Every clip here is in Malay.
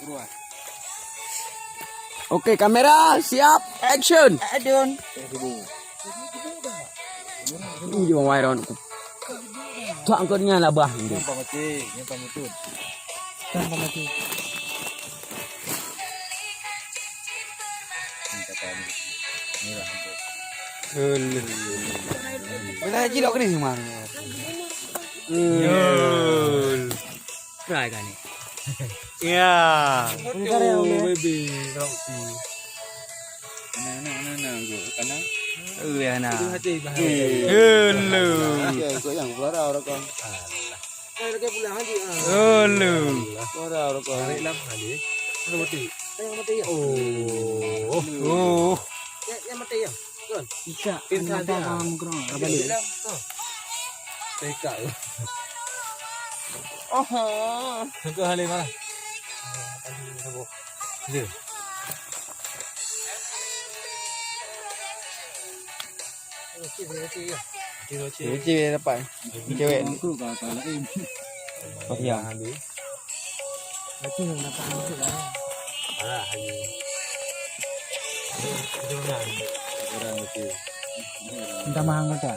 Ruah. Oke, kamera siap, action. Adon. Ini juga wairon. Tak angkutnya lah bah. Yang pamati. Kan pamati. Minta tadi. Merah untuk. Bila haji dok ni semar. Try kan ni. Ya. Oh baby, roti. Ana go kana. Ya nah. Hello. Ya, kau yang keluar orang kan. Dekat pulang haji. Hello. Keluar orang kan. Tarik lam kali. Ada mati. Yang mati ya. Oh. Yang mati ya. Kan? Ikan. Ikan dia. Balik. Teka. Oh. Untuk hal ini mana? Dia. Cewek dapat. Cewek. Aku kata lagi. Oh ya. Aku yang dapat itu lah. Ada haji. Jangan. Orang itu. Minta mahal tak?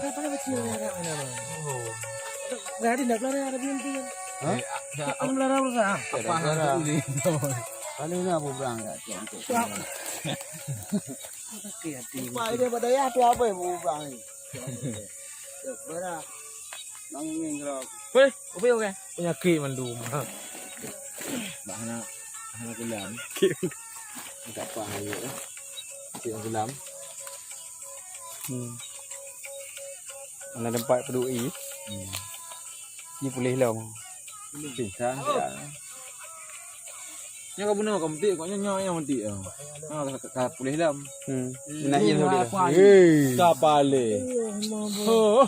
Enggak ada keluar ada binti kan. Hah? Ang laraw sa. Apa ini? Kali ini apa berangkat? Pak ini pada ya apa ya mau berangkat? Berapa? Nanging kerap. Boleh, oke. Penyakit mandum. Bahana gelam. Tak apa ayo. Yang gelam. Mana tempat pedui. Ni boleh lah. Pingsan dia. Nya kau benar kau mati, kau nya yang mati. Kau boleh lam. Nak dia. Hei. Siapa le? Oh.